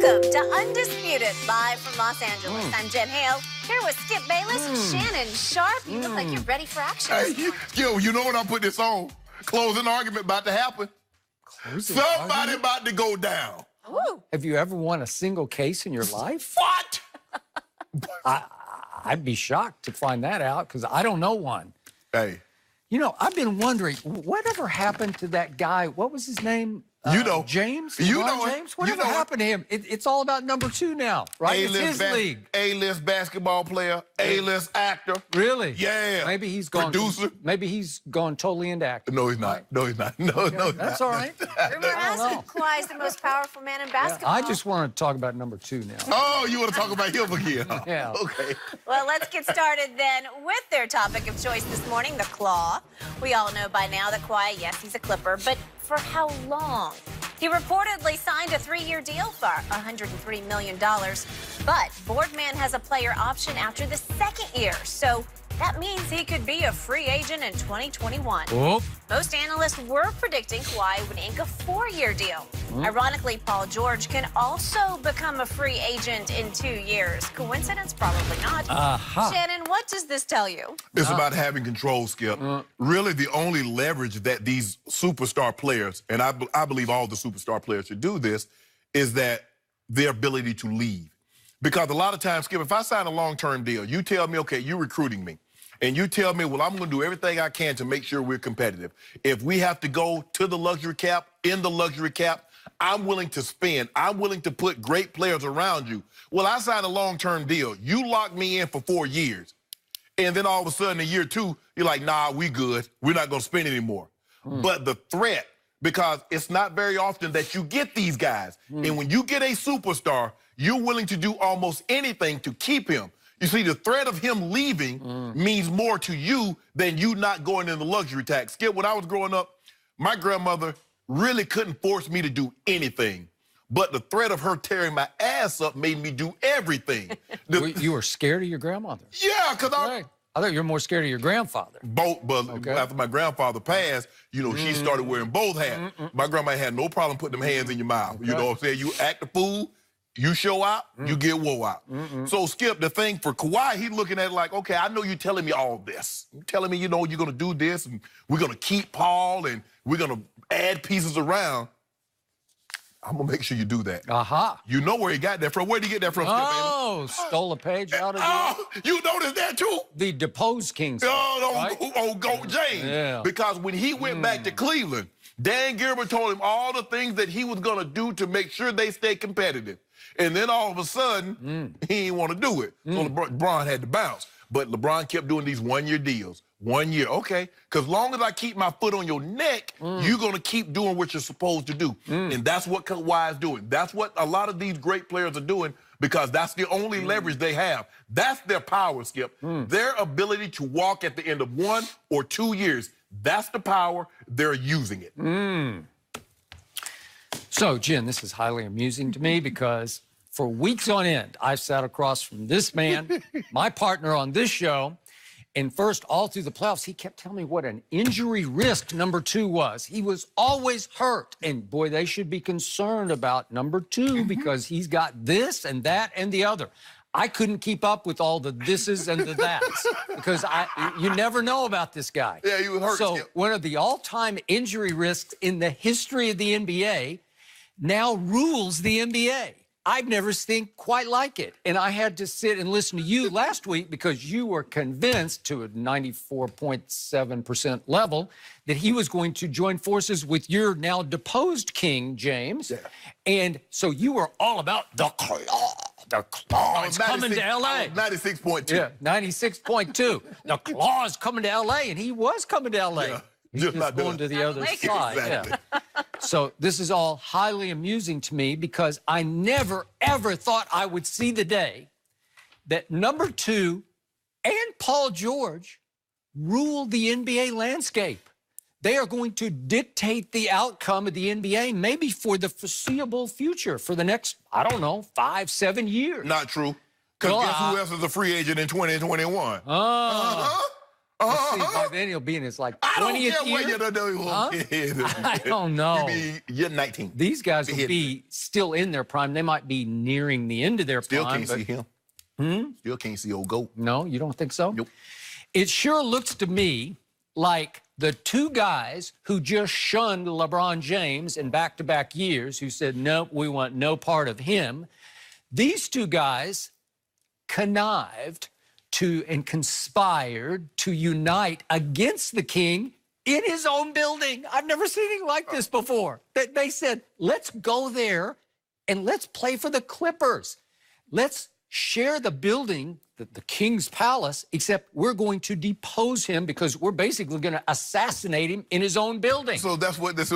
Welcome to Undisputed, live from Los Angeles. I'm Jen Hale, here with Skip Bayless, Shannon Sharp. You look like you're ready for action. Hey, you know what I put this on? Closing argument about to happen. Somebody about to go down. Ooh. Have you ever won a single case in your life? What? I'd be shocked to find that out because I don't know one. Hey. You know, I've been wondering, whatever happened to that guy? What was his name? James? James? Whatever happened to him? It's all about number 2 now, right? It's his league. A-list basketball player, A-list actor. Really? Yeah. Maybe he's gone. Producer. Maybe he's gone totally into acting. No, he's not. Right? No, he's not. No, no, That's all right. Rumor has it Kawhi's the most powerful man in basketball. I just want to talk about number 2 now. Oh, you want to talk about him again? Yeah. Okay. Well, let's get started then with their topic of choice this morning, the Claw. We all know by now that Kawhi, yes, he's a Clipper, but for how long? He reportedly signed a 3-year deal for $103 million, but Boardman has a player option after the 2nd year, so that means he could be a free agent in 2021. Oh. Most analysts were predicting Kawhi would ink a 4-year deal. Ironically, Paul George can also become a free agent in 2 years. Coincidence? Probably not. Shannon, what does this tell you? It's about having control, Skip. Really, the only leverage that these superstar players, and I believe all the superstar players should do this, is that their ability to leave. Because a lot of times, Skip, if I sign a long-term deal, you tell me, okay, you're recruiting me. And you tell me, well, I'm going to do everything I can to make sure we're competitive. If we have to go to the luxury cap, in the luxury cap, I'm willing to spend. I'm willing to put great players around you. Well, I signed a long-term deal. You locked me in for 4 years. And then all of a sudden in year 2, you're like, nah, we good. We're not going to spend anymore. But the threat, because it's not very often that you get these guys. And when you get a superstar, you're willing to do almost anything to keep him. You see, the threat of him leaving means more to you than you not going in the luxury tax. Skip, when I was growing up, my grandmother really couldn't force me to do anything. But the threat of her tearing my ass up made me do everything. You were scared of your grandmother? Yeah, because I thought you were more scared of your grandfather. Both, but after my grandfather passed, you know, she started wearing both hats. My grandma had no problem putting them hands in your mouth. You know what I'm saying? You act the fool, you show out, you get whoa out. So, Skip, the thing for Kawhi, he's looking at it like, okay, I know you're telling me all this. You're telling me, you know, you're going to do this, and we're going to keep Paul, and we're going to add pieces around. I'm going to make sure you do that. You know where he got that from. Where did he get that from, Skip? Oh, stole a page out of you noticed that, too? the deposed Kings. James. Yeah. Because when he went back to Cleveland, Dan Gilbert told him all the things that he was going to do to make sure they stay competitive. And then all of a sudden, he didn't want to do it. So LeBron had to bounce. But LeBron kept doing these 1-year deals. 1 year, okay. Because long as I keep my foot on your neck, you're going to keep doing what you're supposed to do. And that's what Kawhi is doing. That's what a lot of these great players are doing because that's the only leverage they have. That's their power, Skip. Their ability to walk at the end of 1 or 2 years. That's the power. They're using it. So, Jen, this is highly amusing to me because for weeks on end, I've sat across from this man, my partner on this show, and first, all through the playoffs, he kept telling me what an injury risk number 2 was. He was always hurt. And, boy, they should be concerned about number 2 because he's got this and that and the other. I couldn't keep up with all the thises and the that's because you never know about this guy. Yeah, he was hurt. So one of the all-time injury risks in the history of the NBA now rules the NBA. I've never seen quite like it. And I had to sit and listen to you last week because you were convinced to a 94.7% level that he was going to join forces with your now deposed King, James. Yeah. And so you were all about the Claw. The Claw is coming to L.A. 96.2. Yeah, 96.2. The Claw is coming to L.A., and he was coming to L.A. Yeah. He's just going to the other side. Exactly. Yeah. So this is all highly amusing to me because I never, ever thought I would see the day that number 2 and Paul George rule the NBA landscape. They are going to dictate the outcome of the NBA maybe for the foreseeable future, for the next, I don't know, 5, 7 years. Not true. Because guess who else is a free agent in 2021? Let's see, by then he'll be in his like 20th I don't care year. when you don't know. Huh? I don't know. You're 19. These guys will be still in their prime. They might be nearing the end of their Still prime. can't see him. Still can't see old GOAT. No, you don't think so? Nope. It sure looks to me like the two guys who just shunned LeBron James in back-to-back years, who said, nope, we want no part of him. These two guys connived to and conspired to unite against the king in his own building. I've never seen anything like this before. They said, let's go there and let's play for the Clippers. Let's share the building, the king's palace, except we're going to depose him because we're basically going to assassinate him in his own building. So that's what this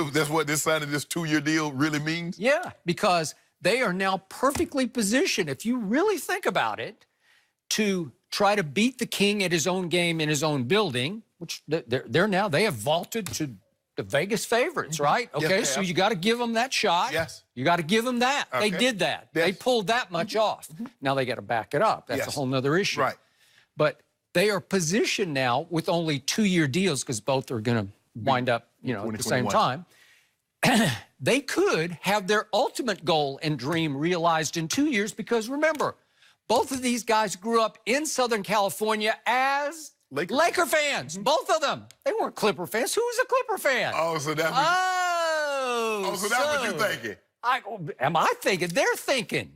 sign of this 2-year deal really means? Yeah, because they are now perfectly positioned, if you really think about it, to try to beat the king at his own game in his own building, which they're now, they have vaulted to the Vegas favorites, right? Okay, yes, so you got to give them that shot. Yes. You got to give them that. Okay. They did that. Yes. They pulled that much off. Now they got to back it up. That's a whole nother issue. Right. But they are positioned now with only 2-year deals because both are going to wind up, you know, at the same time. They could have their ultimate goal and dream realized in 2 years because, remember, both of these guys grew up in Southern California as Laker fans. Both of them. They weren't Clipper fans. Who was a Clipper fan? Oh, so that's what, that's what you're thinking. Am I thinking? They're thinking.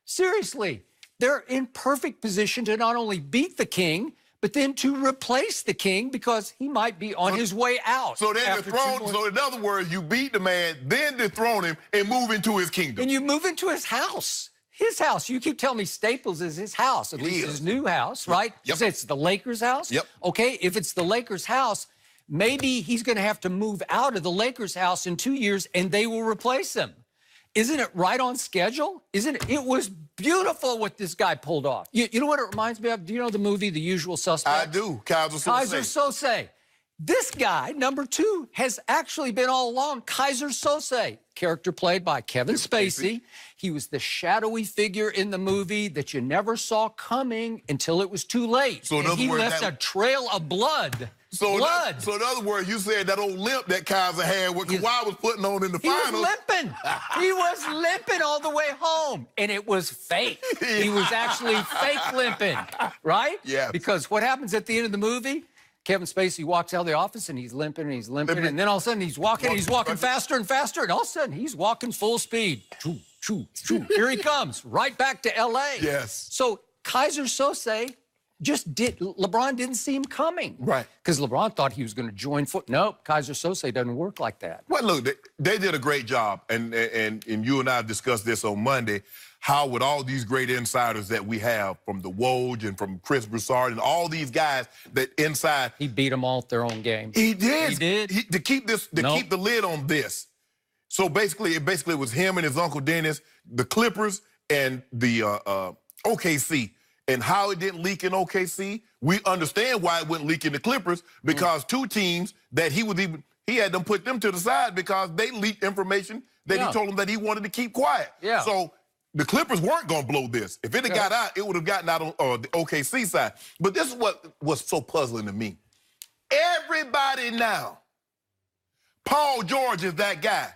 Seriously, they're in perfect position to not only beat the king, but then to replace the king because he might be on his way out. So then so in other words, you beat the man, then dethrone him and move into his kingdom. And you move into his house. His house. You keep telling me Staples is his house, at least his new house, right? Yep. You say it's the Lakers' house? Yep. Okay, if it's the Lakers' house, maybe he's going to have to move out of the Lakers' house in 2 years and they will replace him. Isn't it right on schedule? Isn't it? It was beautiful what this guy pulled off. You know what it reminds me of? Do you know the movie The Usual Suspects? I do. Kaiser Sose. This guy, number 2, has actually been all along Kaiser Sose, character played by Kevin Spacey. He was the shadowy figure in the movie that you never saw coming until it was too late. So and he left a trail of blood. So in other words, you said that old limp that Kaiser had, what Kawhi was putting on in the finals. He was limping. He was limping all the way home, and it was fake. He was actually fake limping, right? Yeah. Because what happens at the end of the movie? Kevin Spacey walks out of the office and he's limping and he's limping, and then all of a sudden he's walking faster and faster, and all of a sudden he's walking full speed. Choo, choo, choo. Here he comes, right back to LA. Yes. So Kaiser Sose LeBron didn't see him coming. Right. Because LeBron thought he was going to join foot. Nope, Kaiser Sose doesn't work like that. Well, look, they did a great job, and you and I discussed this on Monday, how with all these great insiders that we have from the Woj and from Chris Broussard and all these guys that inside. He beat them all at their own game. He did. He did. To keep the lid on this. So basically, it was him and his Uncle Dennis, the Clippers and the OKC. And how it didn't leak in OKC, we understand why it wouldn't leak in the Clippers, because two teams that he had them put them to the side because they leaked information that he told them that he wanted to keep quiet. Yeah. So the Clippers weren't going to blow this. If it had got out, it would have gotten out on the OKC side. But this is what was so puzzling to me. Everybody now, Paul George is that guy.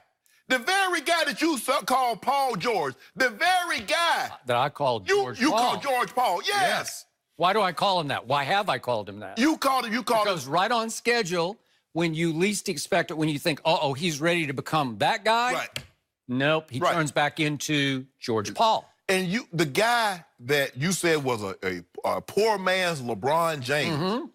The very guy that you call Paul George, the very guy that I called George Paul. You call George Paul, yes. Why do I call him that? Why have I called him that? You called him. Because right on schedule, when you least expect it, when you think, uh-oh, he's ready to become that guy. Right. Nope, he turns back into George Paul. And the guy that you said was a poor man's LeBron James,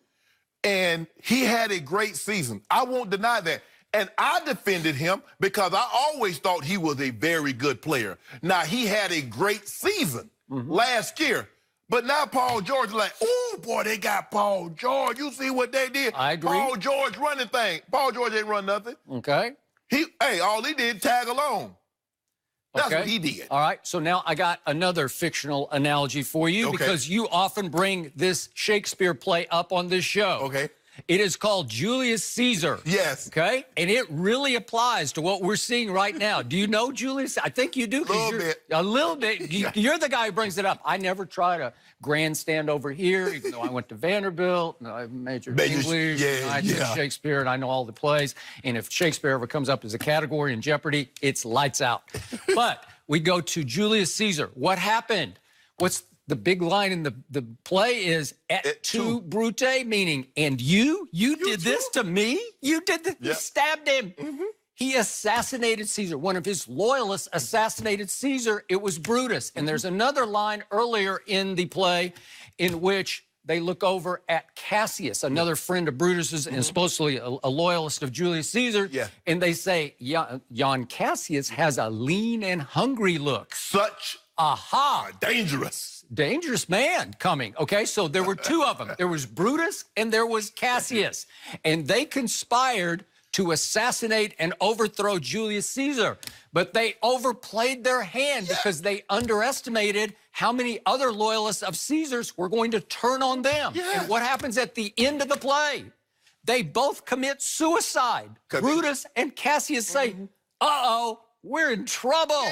and he had a great season. I won't deny that. And I defended him because I always thought he was a very good player. Now, he had a great season last year. But now Paul George is like, oh, boy, they got Paul George. You see what they did? I agree. Paul George running thing. Paul George ain't run nothing. Okay. All he did, tag along. That's what he did. All right, so now I got another fictional analogy for you because you often bring this Shakespeare play up on this show. Okay. It is called Julius Caesar. Yes. Okay? And it really applies to what we're seeing right now. Do you know Julius? I think you do. A little bit. You're the guy who brings it up. I never try to grandstand over here, even though I went to Vanderbilt, and I majored in English, and I did Shakespeare, and I know all the plays. And if Shakespeare ever comes up as a category in Jeopardy, it's lights out. But we go to Julius Caesar. What happened? What's the big line in the play is et tu, Brute, meaning, and you did this to me? You did this? You stabbed him. He assassinated Caesar. One of his loyalists assassinated Caesar. It was Brutus. And there's another line earlier in the play in which they look over at Cassius, another friend of Brutus's and supposedly a loyalist of Julius Caesar. And they say, Jan Cassius has a lean and hungry look. Such dangerous man coming. Okay, so there were two of them. There was Brutus and there was Cassius. And they conspired to assassinate and overthrow Julius Caesar. But they overplayed their hand because they underestimated how many other loyalists of Caesar's were going to turn on them. And what happens at the end of the play? They both commit suicide. Brutus and Cassius say, uh-oh, we're in trouble.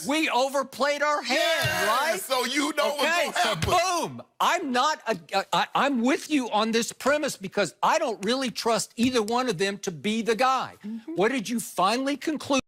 We overplayed our hand, right? So you know what's going to happen. So boom. I'm with you on this premise because I don't really trust either one of them to be the guy. What did you finally conclude?